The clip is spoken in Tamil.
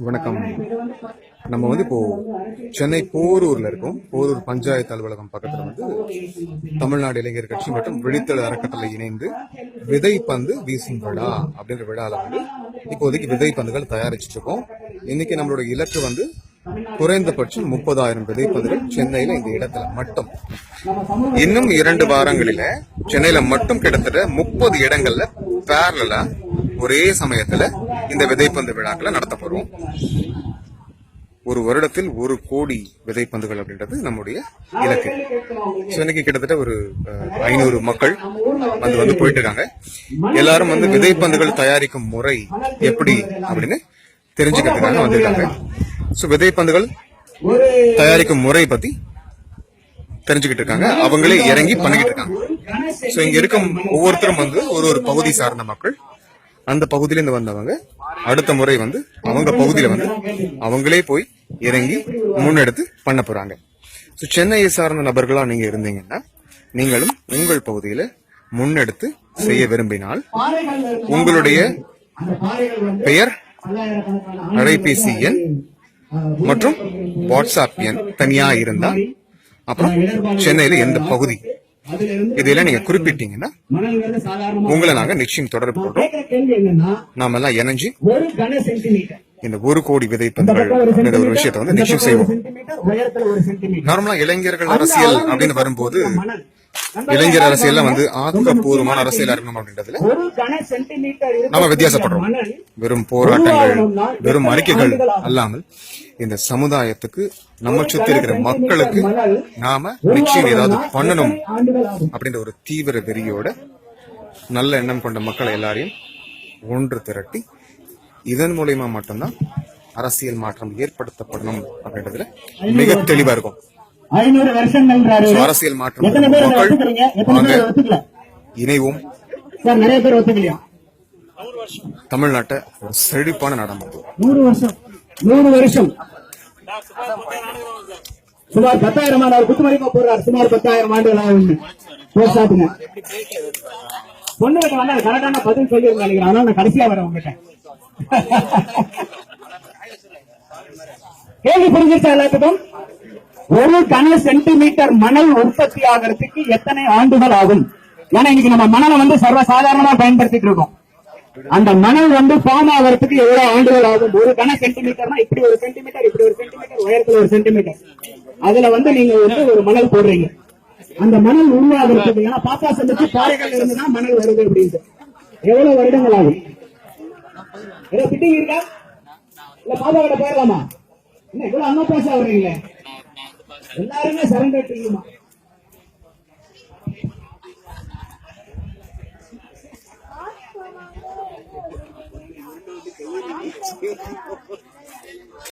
வணக்கம். நம்ம இப்போ சென்னை போரூர்ல இருக்கோம். போரூர் பஞ்சாயத்து அலுவலகம் பக்கத்துல தமிழ்நாடு இளைஞர் கட்சி மற்றும் விழித்தெழு அறக்கட்டளை இணைந்து விதைப்பந்து வீசும் விழா அப்படின்ற விழால இப்போதைக்கு விதைப்பந்துகள் தயாரிச்சுட்டு இருக்கோம். இன்னைக்கு நம்மளோட இலக்கு குறைந்தபட்சம் 30,000 விதைப்பந்துகள் சென்னையில இந்த இடத்துல மட்டும். இன்னும் 2 வாரங்களில சென்னையில மட்டும் கிட்டத்தட்ட 30 இடங்கள்ல பேரலா ஒரே சமயத்துல இந்த விதைப்பந்து விழாக்களை நடத்த போறோம். ஒரு வருடத்தில் 1 கோடி விதைப்பந்துகள் அப்படின்றது நம்முடைய இலக்கு. இன்னைக்கு கிட்டத்தட்ட ஒரு 500 மக்கள் போயிட்டு இருக்காங்க. எல்லாரும் விதைப்பந்துகள் தயாரிக்கும் முறை எப்படி அப்படின்னு தெரிஞ்சுக்கிறதுக்காக வந்திருக்காங்க. விதைப்பந்துகள் தயாரிக்கும் முறை பத்தி தெரிஞ்சுக்கிட்டு இருக்காங்க. அவங்களே இறங்கி பண்ணிக்கிட்டு இருக்காங்க. இங்க இருக்கும் ஒவ்வொருத்தரும் ஒரு பகுதி சார்ந்த மக்கள். அந்த பகுதியிலிருந்து வந்தவங்க அடுத்த முறை அவங்க பகுதியில அவங்களே போய் இறங்கி முன்னெடுத்து பண்ண போறாங்க. சென்னையை சார்ந்த நபர்களா நீங்க இருந்தீங்கன்னா நீங்களும் உங்கள் பகுதியில முன்னெடுத்து செய்ய விரும்பினால் உங்களுடைய பெயர், அலைபேசி எண் மற்றும் வாட்ஸ்அப் எண் தனியா இருந்தா, அப்புறம் சென்னையில எந்த பகுதி இதெல்லாம் நீங்க குறிப்பிட்டீங்கன்னா உங்களை நாங்க நிச்சயம் தொடர்பு கொள்றோம். நாம எல்லாம் இணைஞ்சு இந்த 1 கோடி விதைப்பந்துகள் ஒரு விஷயத்த நிச்சயம் செய்வோம். நார்மலா இளைஞர்கள் அரசியல் அப்படின்னு வரும்போது இளைஞர் அரசியல் ஆக்கப்பூர்வமான அரசியல் இருக்கணும் அப்படின்றதுல நம்ம வித்தியாசப்படுறோம். வெறும் போராட்டங்கள், வெறும் அறிக்கைகள் அல்லாமல் இந்த சமுதாயத்துக்கு நம்ம சுத்தி இருக்கிற மக்களுக்கு நாம நிச்சயம் ஏதாவது பண்ணணும் அப்படின்ற ஒரு தீவிர வெறியோட நல்ல எண்ணம் கொண்ட மக்களை எல்லாரையும் ஒன்று திரட்டி இதன் மூலமா மட்டும்தான் அரசியல் மாற்றம் ஏற்படுத்தப்படணும் அப்படின்றதுல மிக தெளிவா இருக்கும். அரசியல் மாற்றம் மக்கள் இணைவோம். தமிழ்நாட்டை ஒரு செழிப்பான நாடாக 100 வருஷம் சுமார் 10,000 குத்துமதிப்பா போடுறார். சுமார் 10,000 ஆண்டுகளாக பொண்ணுகிட்ட வந்தா கரெக்டான பதில் சொல்லி நினைக்கிறேன். அதனால நான் கடைசியா வரேன் உங்ககிட்ட. கேள்வி புரிஞ்சிருச்சா எல்லாத்துக்கும்? 1 கன சென்டிமீட்டர் மணல் உற்பத்தி ஆகிறதுக்கு எத்தனை ஆண்டுகள் ஆகும்? ஏன்னா இன்னைக்கு நம்ம மணலை சர்வசாதாரணமா பயன்படுத்திட்டு இருக்கோம். அந்த மணல் ஃபார்ம் ஆகிறதுக்கு எவ்வளவு ஆண்டுகள் ஆகும்? 1 கன சென்டிமீட்டர்னா இப்படி 1 சென்டிமீட்டர், இப்படி 1 சென்டிமீட்டர், உயரத்துல 1 சென்டிமீட்டர். அதுல நீங்க ஒரு மணல் போடுறீங்க. அந்த மணல் உருவாகிறதுக்கு, ஏன்னா பாப்பா சந்திச்சு பாறைகள் இருந்துதான் மணல் வருது அப்படின்ட்டு எவ்வளவு வருடங்கள் ஆகும்? ஏதோ பிட்டிங் இருக்கா? இல்ல பாப்பா கிட்ட போயிடலாமா? என்ன இவ்வளவு அம்மா பேச வர்றீங்களே? எல்லாருமே சரண்டட்டுமா?